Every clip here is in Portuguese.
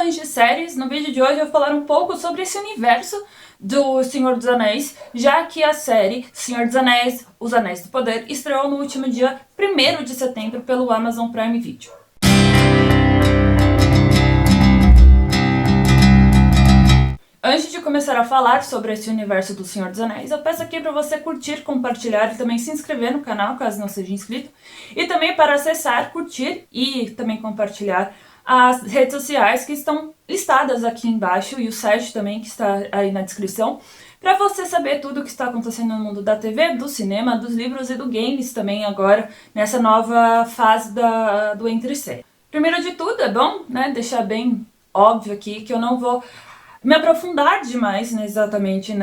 fãs de séries, no vídeo de hoje eu vou falar um pouco sobre esse universo do Senhor dos Anéis, já que a série Senhor dos Anéis, Os Anéis do Poder, estreou no último dia 1º de setembro pelo Amazon Prime Video. Antes de começar a falar sobre esse universo do Senhor dos Anéis, eu peço aqui para você curtir, compartilhar e também se inscrever no canal, caso não seja inscrito. E também para acessar, curtir e também compartilhar as redes sociais que estão listadas aqui embaixo e o site também que está aí na descrição, para você saber tudo o que está acontecendo no mundo da TV, do cinema, dos livros e do games também agora, nessa nova fase do Entre Séries. Primeiro de tudo, é bom, né, deixar bem óbvio aqui que eu não vou me aprofundar demais, né, exatamente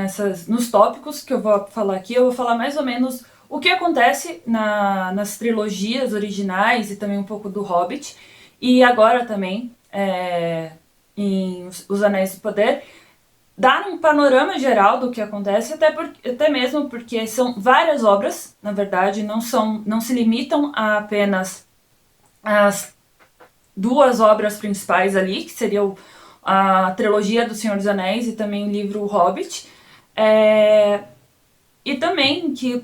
nos tópicos que eu vou falar aqui. Eu vou falar mais ou menos o que acontece nas trilogias originais e também um pouco do Hobbit, e agora também em Os Anéis do Poder, dar um panorama geral do que acontece, até mesmo porque são várias obras, na verdade, não se limitam a apenas as duas obras principais ali, que seriam a trilogia do Senhor dos Anéis e também o livro O Hobbit, e também que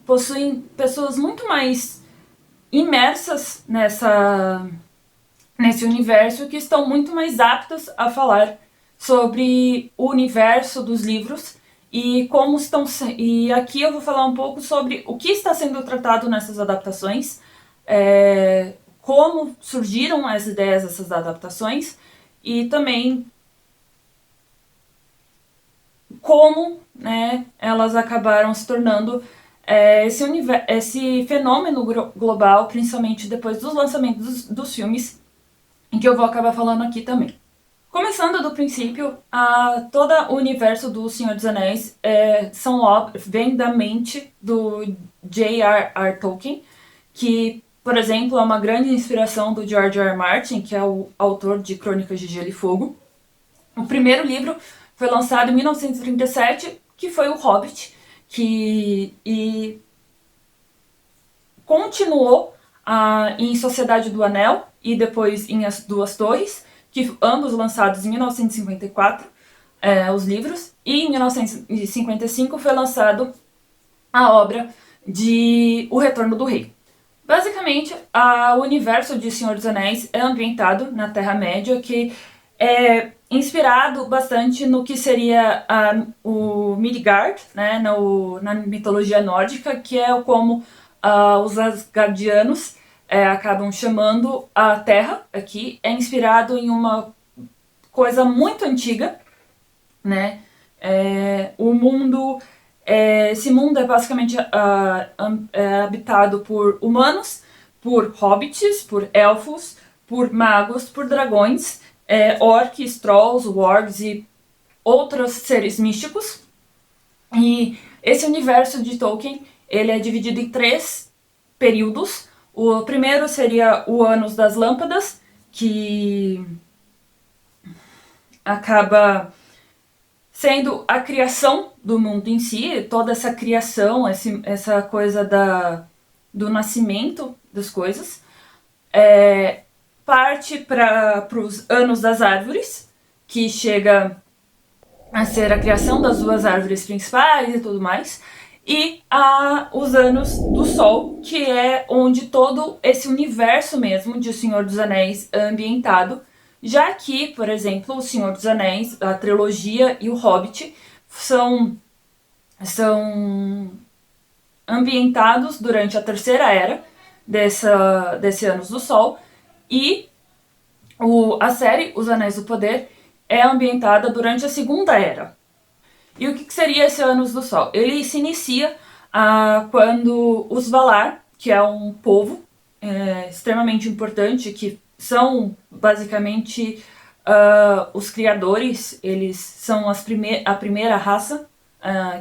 possuem pessoas muito mais imersas nesse universo, que estão muito mais aptas a falar sobre o universo dos livros e como estão. E aqui eu vou falar um pouco sobre o que está sendo tratado nessas adaptações, como surgiram as ideias dessas adaptações e também como, né, elas acabaram se tornando esse fenômeno global, principalmente depois dos lançamentos dos filmes, em que eu vou acabar falando aqui também. Começando do princípio, todo o universo do Senhor dos Anéis vem da mente do J.R.R. Tolkien, que, por exemplo, é uma grande inspiração do George R. R. Martin, que é o autor de Crônicas de Gelo e Fogo. O primeiro livro foi lançado em 1937, que foi o Hobbit, e continuou em Sociedade do Anel e depois em As Duas Torres, que ambos lançados em 1954, os livros, e em 1955 foi lançado a obra de O Retorno do Rei. Basicamente, o universo de Senhor dos Anéis é ambientado na Terra-média, que é inspirado bastante no que seria o Midgard, né, na mitologia nórdica, que é como os Asgardianos acabam chamando a Terra aqui. É inspirado em uma coisa muito antiga, né? Esse mundo é basicamente habitado por humanos, por hobbits, por elfos, por magos, por dragões, orcs, trolls, wargs e outros seres místicos. E esse universo de Tolkien, ele é dividido em 3 períodos. O primeiro seria o Anos das Lâmpadas, que acaba sendo a criação do mundo em si, toda essa criação, essa coisa do nascimento das coisas. Parte para os Anos das Árvores, que chega a ser a criação das 2 árvores principais e tudo mais, e os Anos do Sol, que é onde todo esse universo mesmo de O Senhor dos Anéis é ambientado, já que, por exemplo, O Senhor dos Anéis, a trilogia e o Hobbit são ambientados durante a Terceira Era desse Anos do Sol, e a série Os Anéis do Poder é ambientada durante a Segunda Era. E o que seria esse Anos do Sol? Ele se inicia quando os Valar, que é um povo extremamente importante, que são basicamente os criadores, eles são a primeira raça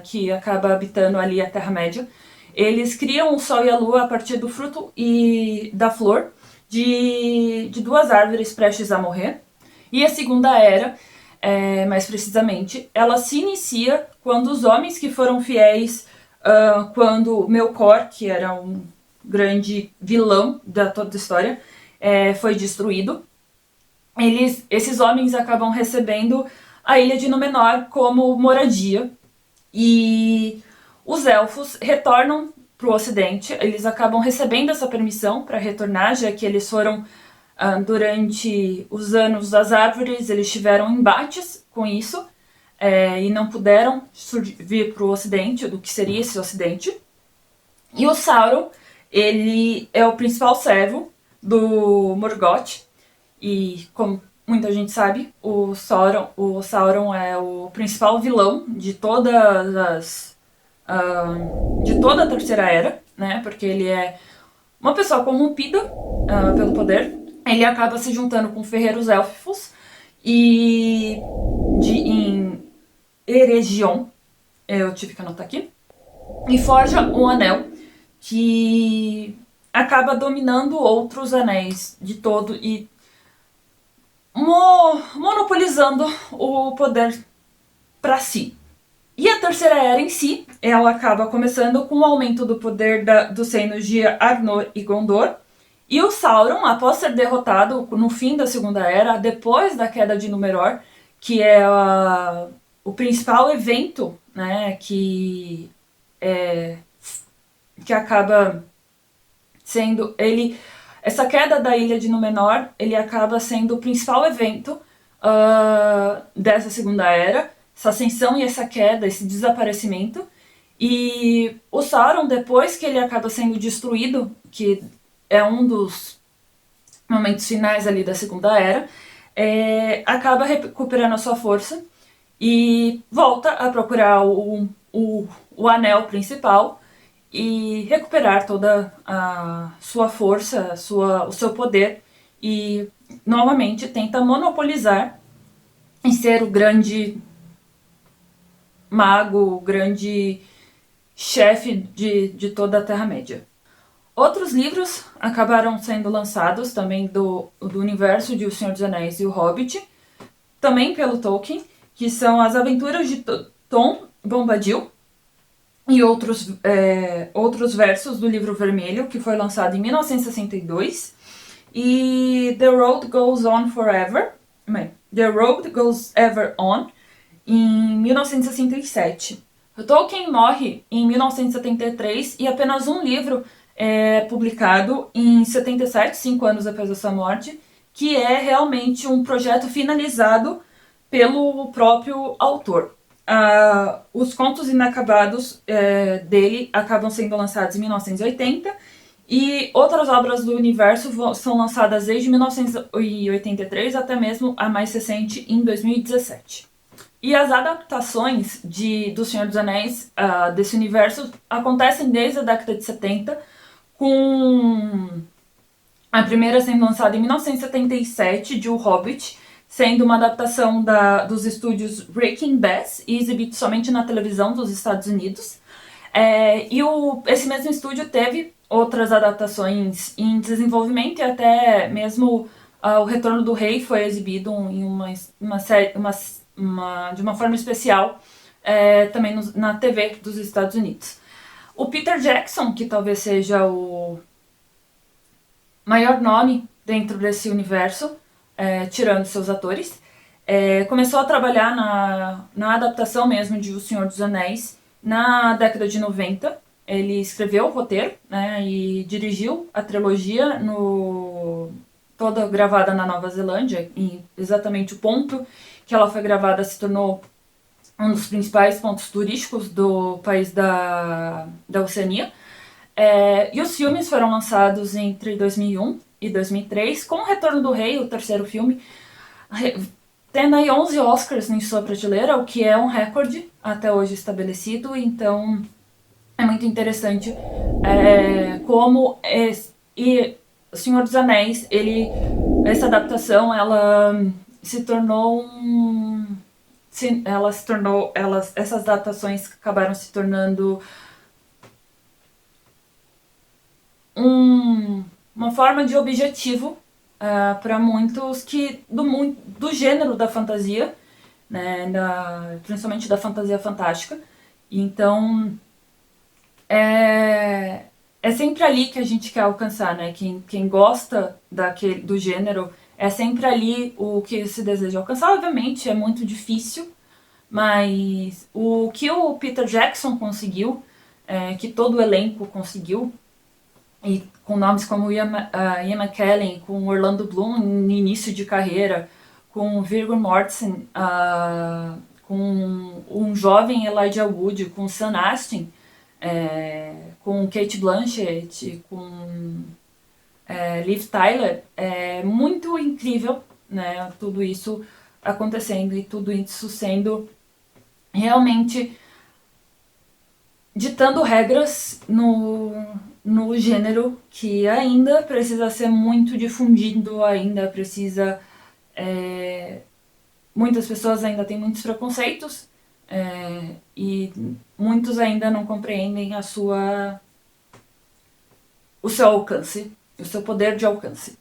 que acaba habitando ali a Terra-média. Eles criam o Sol e a Lua a partir do fruto e da flor de 2 árvores prestes a morrer. E a Segunda Era, mais precisamente, ela se inicia quando os homens que foram fiéis, quando Melkor, que era um grande vilão da toda a história, foi destruído. esses homens acabam recebendo a Ilha de Númenor como moradia, e os elfos retornam para o ocidente. Eles acabam recebendo essa permissão para retornar, já que eles foram, durante os anos das árvores, eles tiveram embates com isso, e não puderam vir para o ocidente, do que seria esse ocidente. E o Sauron, ele é o principal servo do Morgoth, e como muita gente sabe, o Sauron é o principal vilão de de toda a Terceira Era, né? Porque ele é uma pessoa corrompida pelo poder. Ele acaba se juntando com ferreiros élficos e em Eregion, eu tive que anotar aqui, e forja um anel que acaba dominando outros anéis de todo e monopolizando o poder para si. E a Terceira Era em si, ela acaba começando com o aumento do poder dos reinos de Arnor e Gondor. E o Sauron, após ser derrotado no fim da Segunda Era, depois da queda de Númenor, que é o principal evento, né, que acaba sendo essa queda da Ilha de Númenor, ele acaba sendo o principal evento dessa Segunda Era, essa ascensão e essa queda, esse desaparecimento. E o Sauron, depois que ele acaba sendo destruído, que é um dos momentos finais ali da Segunda Era, acaba recuperando a sua força e volta a procurar o anel principal e recuperar toda a sua força, o seu poder, e novamente tenta monopolizar em ser o grande mago, o grande chefe de toda a Terra-média. Outros livros acabaram sendo lançados também do universo de O Senhor dos Anéis e O Hobbit, também pelo Tolkien, que são As Aventuras de Tom Bombadil e outros versos do Livro Vermelho, que foi lançado em 1962, e The Road Goes On Forever, The Road Goes Ever On, em 1967. Tolkien morre em 1973 e apenas um livro é publicado em 77, 5 anos após a sua morte, que é realmente um projeto finalizado pelo próprio autor. Os contos inacabados dele acabam sendo lançados em 1980 e outras obras do universo são lançadas desde 1983 até mesmo a mais recente em 2017. E as adaptações do Senhor dos Anéis, desse universo, acontecem desde a década de 70, com a primeira sendo lançada em 1977, de O Hobbit, sendo uma adaptação dos estúdios Breaking Bass e exibido somente na televisão dos Estados Unidos. Esse mesmo estúdio teve outras adaptações em desenvolvimento, e até mesmo O Retorno do Rei foi exibido em uma série, de uma forma especial, também na TV dos Estados Unidos. O Peter Jackson, que talvez seja o maior nome dentro desse universo, tirando seus atores, começou a trabalhar na adaptação mesmo de O Senhor dos Anéis na década de 90. Ele escreveu o roteiro, né, e dirigiu a trilogia, toda gravada na Nova Zelândia, em exatamente o ponto que ela foi gravada se tornou um dos principais pontos turísticos do país da Oceania. E os filmes foram lançados entre 2001 e 2003, com O Retorno do Rei, o terceiro filme, tendo aí 11 Oscars em sua prateleira, o que é um recorde até hoje estabelecido. Então é muito interessante como e O Senhor dos Anéis, essa adaptação, ela se tornou essas adaptações acabaram se tornando uma forma de objetivo para muitos do gênero da fantasia, né, principalmente da fantasia fantástica. Então é sempre ali que a gente quer alcançar, né? Quem gosta do gênero É sempre ali o que se deseja alcançar. Obviamente é muito difícil, mas o que o Peter Jackson conseguiu, que todo o elenco conseguiu, e com nomes como Ian McKellen, com Orlando Bloom no início de carreira, com Viggo Mortensen, com um jovem Elijah Wood, com Sam Astin, com Cate Blanchett, com Liv Tyler, é muito incrível, né? Tudo isso acontecendo e tudo isso sendo realmente ditando regras no gênero que ainda precisa ser muito difundido, ainda precisa. Muitas pessoas ainda têm muitos preconceitos e muitos ainda não compreendem o seu alcance, o seu poder de alcance.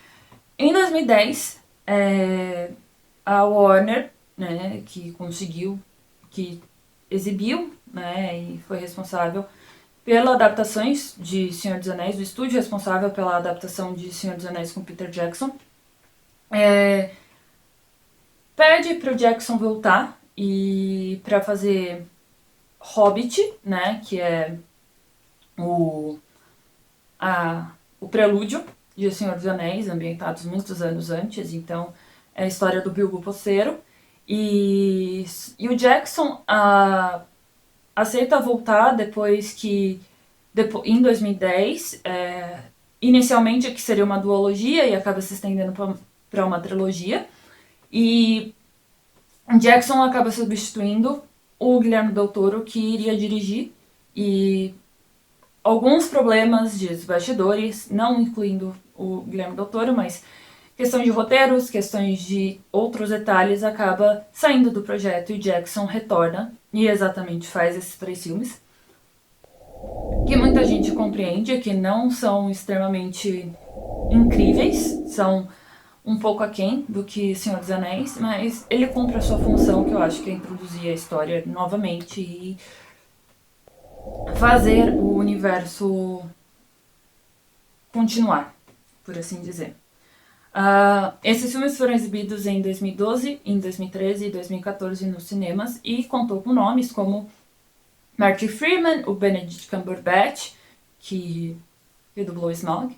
Em 2010, a Warner, né, que exibiu, né, e foi responsável pelas adaptações de Senhor dos Anéis, o estúdio responsável pela adaptação de Senhor dos Anéis com Peter Jackson, pede para o Jackson voltar e para fazer Hobbit, né, que é o prelúdio de Senhor dos Anéis, ambientados muitos anos antes, então é a história do Bilbo Bolseiro. E o Jackson aceita voltar depois que, em 2010, inicialmente que seria uma duologia e acaba se estendendo para uma trilogia. E Jackson acaba substituindo o Guilherme Del Toro, que iria dirigir, e alguns problemas de bastidores, não incluindo o Guilherme Del Toro, mas questões de roteiros, questões de outros detalhes, acaba saindo do projeto e Jackson retorna e exatamente faz esses 3 filmes, que muita gente compreende, que não são extremamente incríveis, são um pouco aquém do que Senhor dos Anéis, mas ele cumpre a sua função, que eu acho que é introduzir a história novamente e fazer o universo continuar, por assim dizer. Esses filmes foram exibidos em 2012, em 2013 e 2014 nos cinemas e contou com nomes como Martin Freeman, o Benedict Cumberbatch, que dublou Smaug,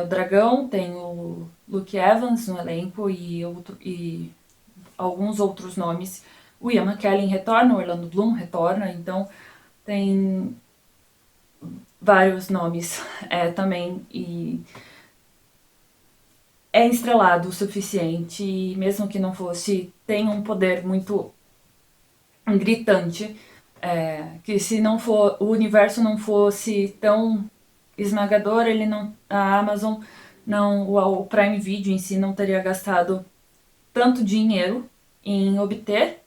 o Dragão, tem o Luke Evans no elenco e alguns outros nomes. O Ian McKellen retorna, o Orlando Bloom retorna, então tem vários nomes também, e é estrelado o suficiente, e mesmo que não fosse, tem um poder muito gritante, que se não for, o universo não fosse tão esmagador, a Amazon, o Prime Video em si não teria gastado tanto dinheiro em obter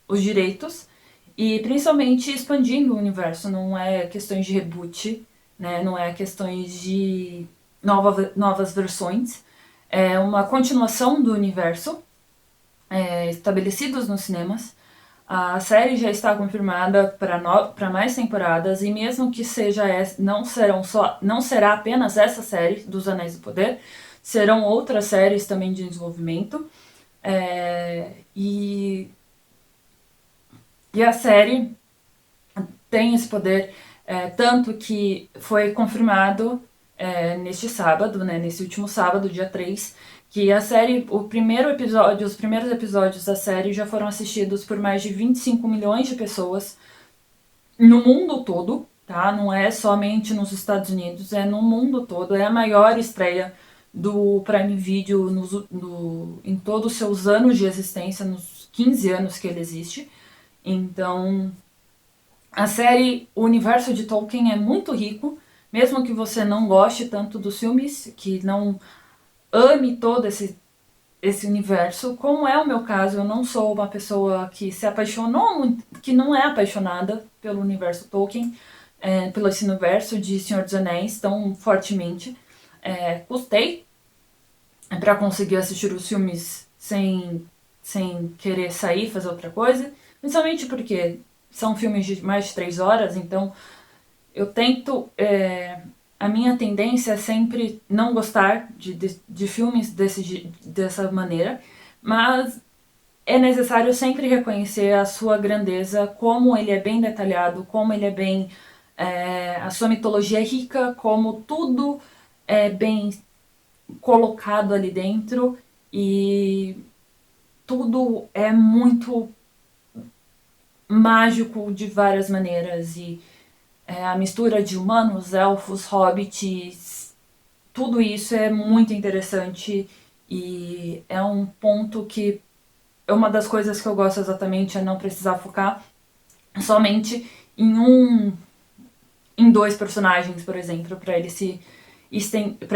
os direitos, e principalmente expandindo o universo. Não é questões de reboot, né? Não é questões de novas versões, é uma continuação do universo estabelecidos nos cinemas. A série já está confirmada para mais temporadas, e mesmo que não será apenas essa série dos Anéis do Poder, serão outras séries também de desenvolvimento. E a série tem esse poder, tanto que foi confirmado neste sábado, né, nesse último sábado, dia 3, que a série, os primeiros episódios da série já foram assistidos por mais de 25 milhões de pessoas no mundo todo, tá? Não é somente nos Estados Unidos, é no mundo todo. É a maior estreia do Prime Video em todos os seus anos de existência, nos 15 anos que ele existe. Então, a série, o universo de Tolkien é muito rico, mesmo que você não goste tanto dos filmes, que não ame todo esse universo, como é o meu caso. Eu não sou uma pessoa que se apaixonou, que não é apaixonada pelo universo Tolkien, pelo esse universo de Senhor dos Anéis tão fortemente. Custei para conseguir assistir os filmes sem querer sair, fazer outra coisa, principalmente porque são filmes de mais de 3 horas, então eu tento a minha tendência é sempre não gostar de filmes dessa maneira, mas é necessário sempre reconhecer a sua grandeza, como ele é bem detalhado, como ele é bem... a sua mitologia é rica, como tudo é bem colocado ali dentro e tudo é muito mágico de várias maneiras e a mistura de humanos, elfos, hobbits, tudo isso é muito interessante e é um ponto que é uma das coisas que eu gosto exatamente, é não precisar focar somente em dois personagens, por exemplo, para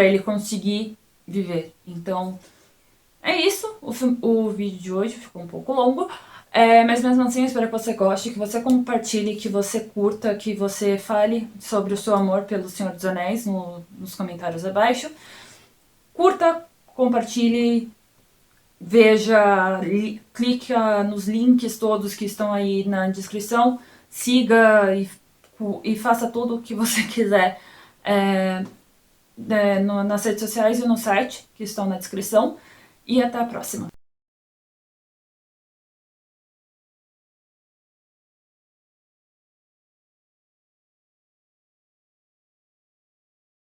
ele conseguir viver. Então, é isso. O vídeo de hoje ficou um pouco longo. Mas mesmo assim, eu espero que você goste, que você compartilhe, que você curta, que você fale sobre o seu amor pelo Senhor dos Anéis nos comentários abaixo. Curta, compartilhe, veja, clique nos links todos que estão aí na descrição, siga e faça tudo o que você quiser nas redes sociais e no site que estão na descrição. E até a próxima!